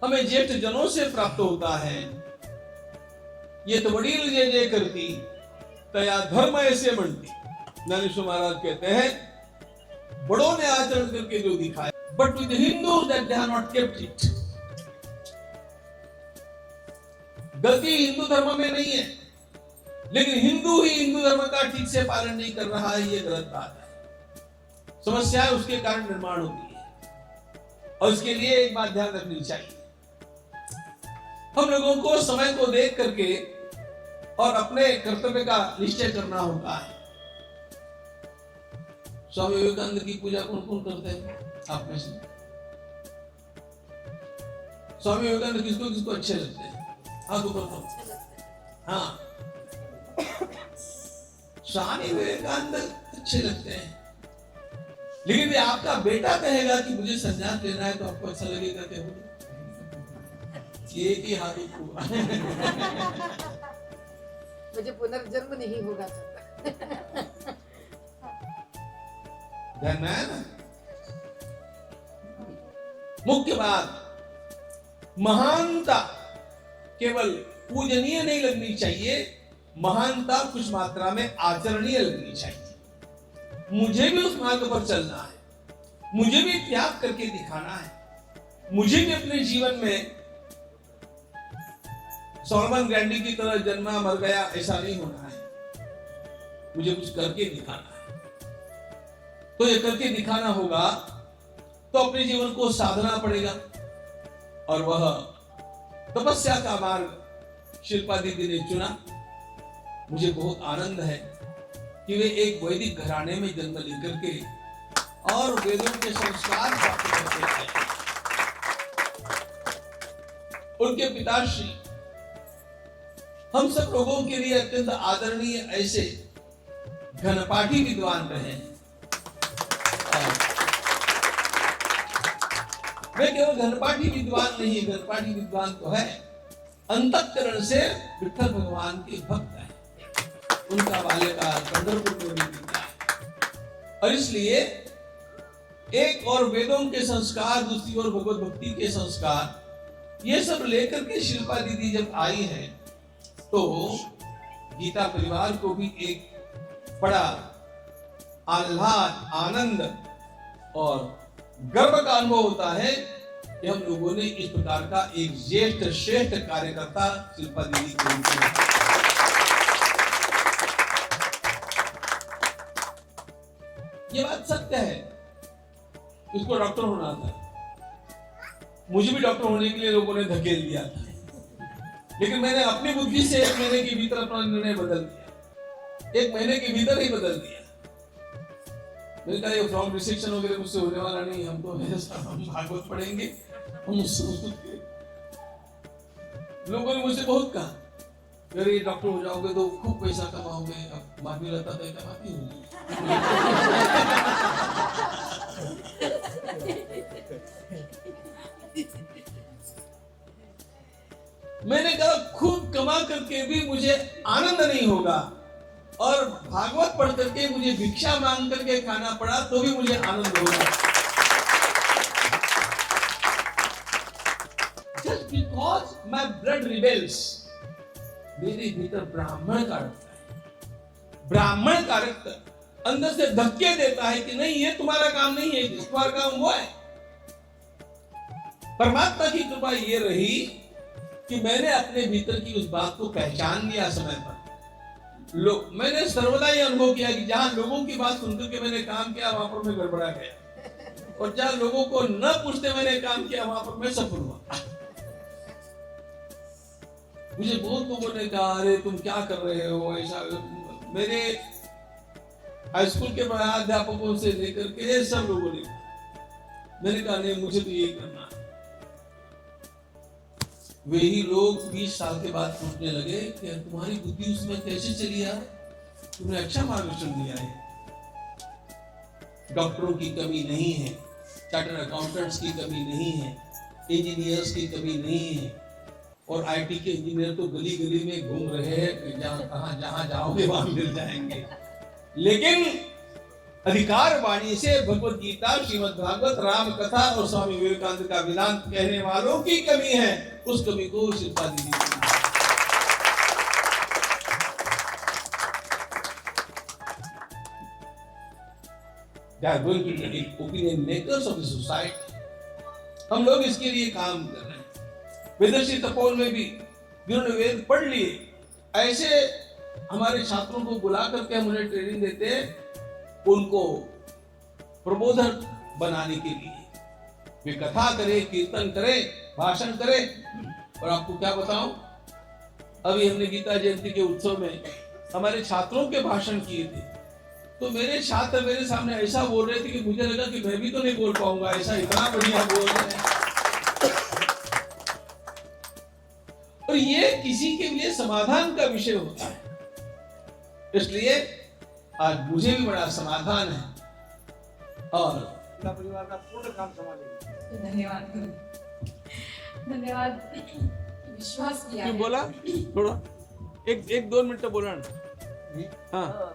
हमें ज्येष्ठ जनों से प्राप्त होता है, ये तो वडील जय जय करती तया धर्म ऐसे बनती। ज्ञानेश्वर महाराज कहते हैं, बड़ों ने आचरण करके जो दिखाया, but with Hindu that they have not kept it. गलती हिंदू धर्म में नहीं है, लेकिन हिंदू ही हिंदू धर्म का ठीक से पालन नहीं कर रहा है, ये गलत बात है। समस्या उसके कारण निर्माण होती है और इसके लिए एक बात ध्यान रखनी चाहिए, हम लोगों को समय को देख करके और अपने कर्तव्य का निश्चय करना होता है। स्वामी विवेकानंद की पूजा कौन कौन करते हैं? आप में से स्वामी विवेकानंद किसको किसको अच्छे लगते हैं? हाँ तो बोलो। हाँ, स्वामी विवेकानंद अच्छे लगते हैं, लेकिन ये आपका बेटा कहेगा कि मुझे संन्यास लेना है तो आपको अच्छा लगेगा क्या? एक ही हाथ हुआ। मुझे पुनर्जन्म नहीं होगा। ध्यान में आया ना? मुख्य बात, महानता केवल पूजनीय नहीं लगनी चाहिए, महानता कुछ मात्रा में आचरणीय लगनी चाहिए। मुझे भी उस मार्ग पर चलना है, मुझे भी त्याग करके दिखाना है, मुझे भी अपने जीवन में सोलोमन ग्रैंडी की तरह जन्मा मर गया ऐसा नहीं होना है, मुझे कुछ करके दिखाना है। तो ये करके दिखाना होगा तो अपने जीवन को साधना पड़ेगा, और वह तपस्या का मार्ग शिल्पा दीदी ने चुना। मुझे बहुत आनंद है कि वे एक वैदिक घराने में जन्म लेकर के और वेदों के संस्कार प्राप्त करते हैं। उनके पिताश्री हम सब लोगों के लिए अत्यंत आदरणीय ऐसे घनपाठी विद्वान रहे हैं। वे केवल घनपाठी विद्वान नहीं, घनपाठी विद्वान तो है, अंतःकरण से विठ्ठल भगवान के भक्त है। उनका बाल्यकाल पंढरपुर में बीता है, और इसलिए एक और वेदों के संस्कार, दूसरी ओर भगवत भक्ति के संस्कार, ये सब लेकर के शिल्पा दीदी जब आई है तो गीता परिवार को भी एक बड़ा आह्लाद, आनंद और गर्व का अनुभव होता है कि हम लोगों ने इस प्रकार का एक ज्येष्ठ श्रेष्ठ कार्यकर्ता शिल्पा दीदी को चुना। ये बात सत्य है, इसको डॉक्टर होना था, मुझे भी डॉक्टर होने के लिए लोगों ने धकेल दिया था, लेकिन मैंने अपनी बुद्धि से 1 महीने के भीतर अपना निर्णय बदल दिया, 1 महीने के भीतर ही बदल दिया। मैंने कहा ये फ्रॉम रिसेक्शन वगैरह मुझसे होने वाला नहीं, हम तो हम भागवत पढ़ेंगे, हम लोगों ने मुझसे बहुत कहा अगर ये डॉक्टर हो जाओगे तो खूब पैसा कमाओगे। अब मामी लता तो कमाती होगी। मैंने कहा खूब कमा करके भी मुझे आनंद नहीं होगा, और भागवत पढ़ करके मुझे भिक्षा मांग करके खाना पड़ा तो भी मुझे आनंद होगा। Just because my blood rebels, मेरे भीतर ब्राह्मण का रक्त है, ब्राह्मण का रक्त अंदर से धक्के देता है कि नहीं ये तुम्हारा काम नहीं है, तुम्हारा काम वो है। परमात्मा की कृपा ये रही कि मैंने अपने भीतर की उस बात को पहचान लिया समय पर। मैंने सर्वदा ये अनुभव किया कि जहां लोगों की बात सुनकर के मैंने काम किया वहां पर मैं गड़बड़ा गया, और जहां लोगों को न पूछते मैंने काम किया वहां पर मैं सफल हुआ। मुझे बहुत लोगों ने कहा अरे तुम क्या कर रहे हो ऐसा। मेरे हाई स्कूल के अध्यापकों से लेकर के सब लोगों ने, मैंने कहा नहीं मुझे तो यही करना है। वे ही लोग 20 साल के बाद पूछने लगे कि तुम्हारी बुद्धि उसमें कैसे चली यार, तुमने अच्छा मार्गदर्शन दिया है। डॉक्टरों की कमी नहीं है, चार्टर्ड अकाउंटेंट्स की कमी नहीं है, इंजीनियर्स की कमी नहीं है, और आईटी के इंजीनियर तो गली गली में घूम रहे हैं, जहां जाओगे वहां मिल जाएंगे। लेकिन अधिकार वाणी से भगवत गीता, श्रीमद् भागवत, राम कथा और स्वामी विवेकानंद का वेदांत कहने वालों की कमी है, उस कमी को शिल्पा दीदी They are going to be opinion makers of the society. हम लोग इसके लिए काम कर रहे हैं। वेदर्षि तपोवन में भी जिन्होंने वेद पढ़ लिए, ऐसे हमारे छात्रों को बुला करके हम उन्हें ट्रेनिंग देते हैं, उनको प्रबोधन बनाने के लिए। वे कथा करे, कीर्तन करे, भाषण करे। और आपको क्या बताऊं, अभी हमने गीता जयंती के उत्सव में हमारे छात्रों के भाषण किए थे। तो मेरे छात्र मेरे सामने ऐसा बोल रहे थे कि मुझे लगा कि मैं भी तो नहीं बोल पाऊंगा, ऐसा इतना बढ़िया बोल रहे हैं। और ये किसी के लिए समाधान का विषय होता है, इसलिए आज मुझे भी बड़ा समाधान है और अपना परिवार का पूर्ण काम संभालेंगे। धन्यवाद गुरु, धन्यवाद। विश्वास किया क्यों है। बोला थोड़ा एक 2 मिनट बोला ना। हाँ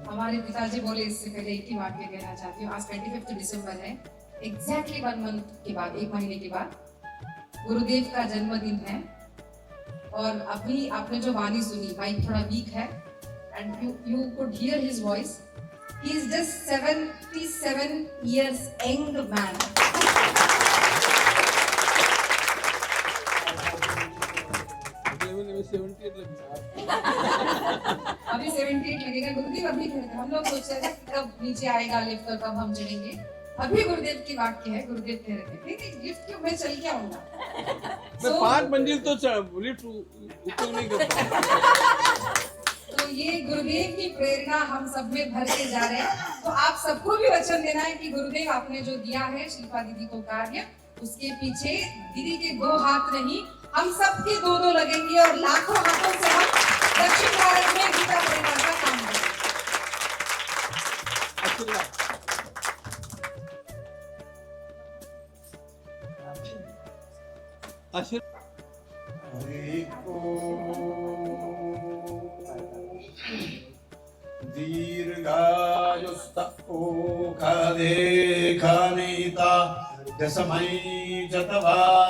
हमारे पिताजी बोले, इससे पहले एक ही वाक्य कहना चाहती हूँ। आज 25 दिसंबर है, एग्जैक्टली 1 मंथ के बाद, 1 महीने के बाद गुरुदेव का जन्मदिन है। और अभी आपने जो वाणी सुनी, माइक थोड़ा वीक है and you could hear his voice. He is just 77 years young man. अभी 78 लगेगा। गुरुदेव अभी कहते हैं, हम लोग सोच रहे थे कब नीचे आएगा लिफ्ट और कब हम चढ़ेंगे। अभी गुरुदेव की वाक्य है, गुरुदेव कह रहे थे नहीं लिफ्ट क्यों, मैं चल के आऊंगा। मैं 5 मंजिल तो लिफ्ट ऊपर नहीं करता। तो ये गुरुदेव की प्रेरणा हम सब में भर के जा रहे हैं। तो आप सबको भी वचन देना है कि गुरुदेव आपने जो दिया है शिल्पा दीदी को कार्य, उसके पीछे दीदी के 2 हाथ नहीं, हम सबके 2-2 लगेंगे और लाखों हाथों से हम दक्षिण भारत में गीता परिवार का काम करेंगे। दीर्घायुस्तोखदेखनीता दशमै चतवाखनाम्याम्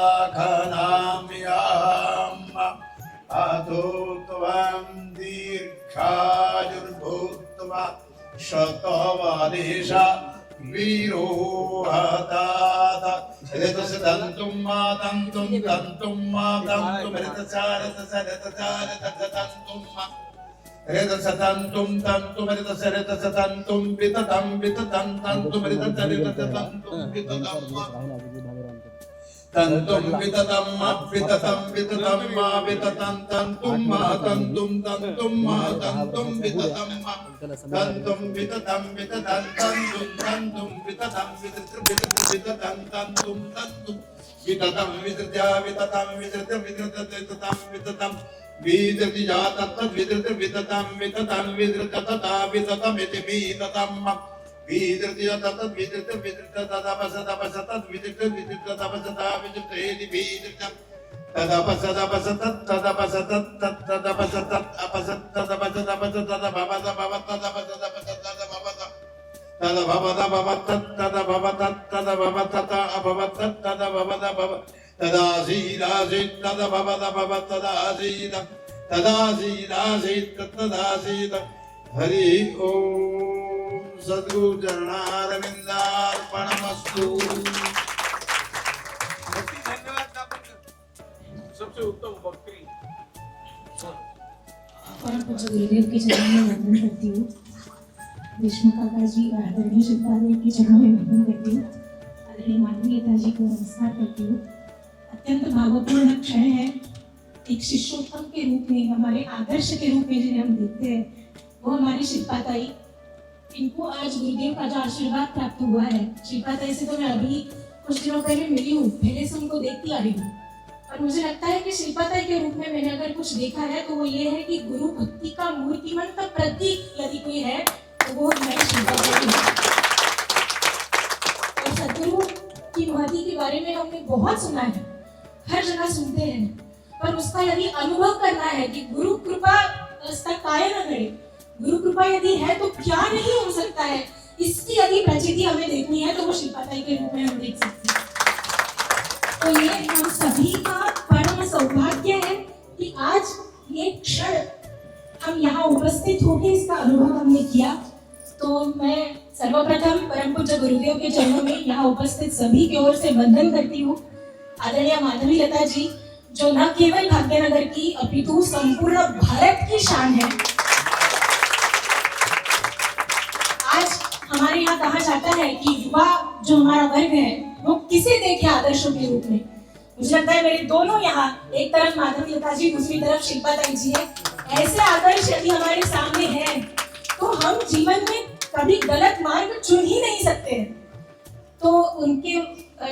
अतो त्वं दीर्घायुर्भूत्वा शतवादेश वीरो हतात ऋतसदन्तुं मातन्तुं तन्तुं मातन्तुं ऋतसारतसरतसारतसतन्तुं ऋतसतन्तुं तन्तुं ऋतसरतसतन्तुं विततं विततं तन्तुं ऋतसरतसतन्तुं विततं तन्तुं विततं विततं विततं मा विततं तन्तुं मा तन्तुं तन्तुं मा तन्तुं विततं मा तन्तुं विततं विततं तन्तुं तन्तुं विततं विततं तन्तुं तन्तुं विततं वितत्या विततं विततं विततं विततं विततिजा तत्तद्विततं विततं विततं विततता विततमिति विततं विदृत्य तत्तद् विदृत्य विदृत्य तदपसदपसतद् विदृत्य विदृत्य तपसदा विदृत्येति विदृत्य तदपसदपसतत् तदपसतत् तदपसतत् अपसत् तदपसदपसत् तदभवद भवत् तदपसदपसत् तदभवद तदभवद भवत् तदभवत् तदभवत् अभवत् तदभवद भवत् तदासीदासीत् तदभवद भवत् तदासीद तदासीदासीत् तदासीद। हरि ओम। सद्गुरु चरणारविंदार्पणमस्तु। सबसे उत्तम भक्ति। परम पूज्य गुरुदेव के चरणों में वंदन करती हूँ। देशमुख काका जी और आदरणीय शिल्पा देवी के चरणों में वंदन करती हूँ। आदरणीय माननीयता जी को नमस्कार करती हूँ। अत्यंत भावपूर्ण क्षण है। एक शिष्योत्तम के रूप में, हमारे आदर्श के रूप में जिन्हें हम देखते हैं, वो हमारी शिल्पा ताई। इनको आज गुरुदेव का जो आशीर्वाद प्राप्त हुआ है। शिल्पा ताई से तो मैं अभी कुछ दिनों पहले मिली हूँ, पहले से उनको देखती आ रही हूँ, और मुझे लगता है कि शिल्पा ताई के रूप में मैंने अगर कुछ देखा है तो वो ये है कि गुरु भक्ति का मूर्तिमंत प्रतीक यदि कोई है तो वो हमारी शिल्पा ताई है। और सदगुरु की महती के बारे में हमने बहुत सुना है, हर जगह सुनते हैं, पर उसका यदि अनुभव करना है कि गुरु कृपा काय न करे, गुरु कृपा यदि है तो क्या नहीं हो सकता है, इसकी यदि प्रचिति हमें देखनी है तो वो शिल्पा ताई के रूप में हम देख सकते हैं। तो ये हम सभी का परम सौभाग्य है कि आज ये क्षण हम यहाँ उपस्थित होकर इसका अनुभव हमने किया। तो मैं सर्वप्रथम परम पूज्य गुरुदेव के चरणों में यहाँ उपस्थित सभी की ओर से वंदन करती हूँ। आदरणीय माधवी लता जी, जो न केवल भाग्यनगर की अपितु संपूर्ण भारत की शान है। आज हमारे यहाँ कहा जाता है कि युवा जो हमारा वर्ग है वो किसे देखे आदर्शों के रूप में। मुझे लगता है मेरे दोनों यहाँ, एक तरफ माधवी लता जी, दूसरी तरफ शिल्पा ताई जी है। ऐसे आदर्श यदि हमारे सामने हैं तो हम जीवन में कभी गलत मार्ग चुन ही नहीं सकते हैं। तो उनके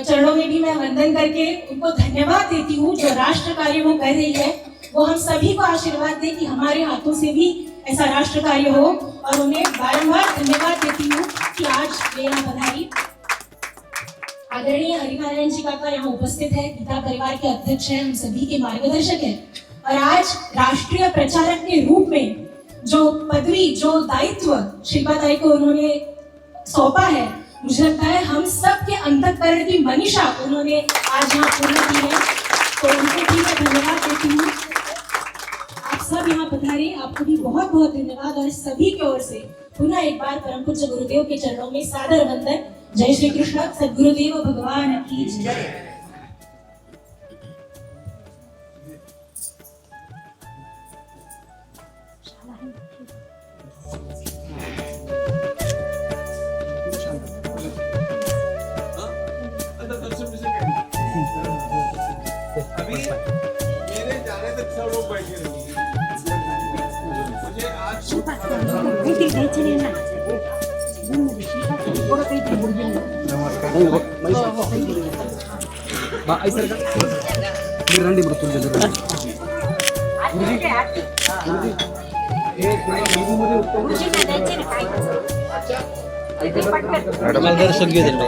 चरणों में भी मैं वंदन करके उनको धन्यवाद देती हूँ। जो राष्ट्र कार्य वो कर रही है, वो हम सभी को आशीर्वाद दे कि हमारे हाथों से भी ऐसा राष्ट्र कार्य हो, और उन्हें बारंबार धन्यवाद देती हूँ कि आज वे यहाँ पधारी। आदरणीय हरिनारायण जी काका यहाँ उपस्थित है, गीता परिवार के अध्यक्ष हैं, हम सभी के मार्गदर्शक हैं, और आज राष्ट्रीय प्रचारक के रूप में जो पदवी, जो दायित्व शिल्पा ताई को उन्होंने सौंपा है, मुझे लगता है हम सब के अंतःकरण की मनीषा उन्होंने आज यहाँ पूर्ण की है, तो उनको भी मैं धन्यवाद देती हूँ। आप सब यहाँ पधारे, आपको भी बहुत बहुत धन्यवाद, और सभी की ओर से पुनः एक बार परम पूज्य गुरुदेव के चरणों में सादर वंदन। जय श्री कृष्ण। सद्गुरुदेव भगवान की जय। अभी मेरे जाने तक सब लोग बैठे रहेंगे। मुझे आज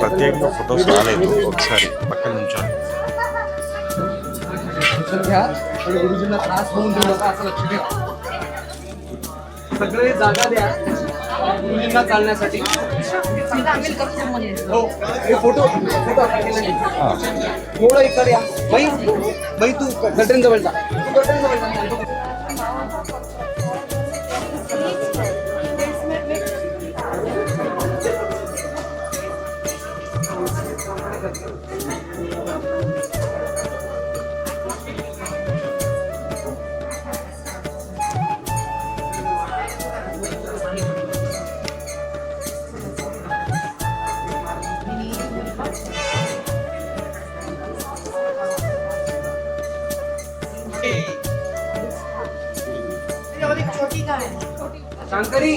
ప్రత్యేక ఫొటోస్ రాలేదు, ఒకసారి పక్కన నుంచోండి. गुरुजींना त्रास होऊन देऊ नका असं लक्ष ठेवा. सगळे जागा द्या गुरुजींना चालण्यासाठी. हो, हे फोटो थोडं इकडे या. बाई तू गटरीन जवळ जा. शांकरी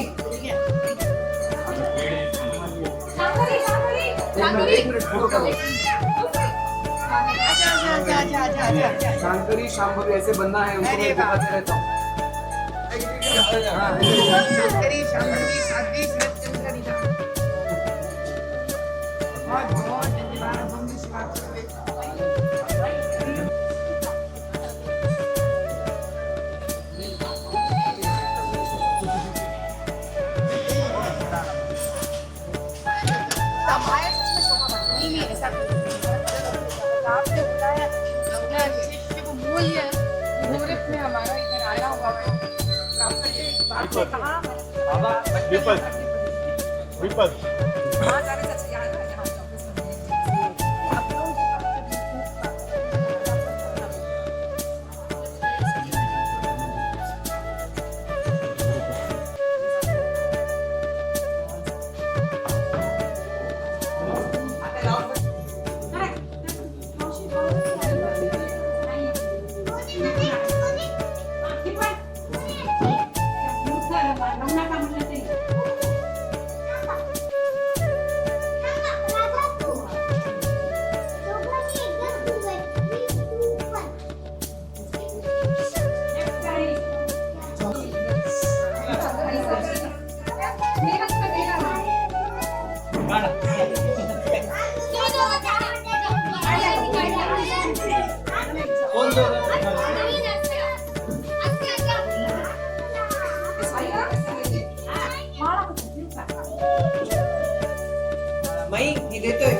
शांकरी शांभवी ऐसे बनना है, उनको मैं दिखाते रहता हूँ. विपद देतोय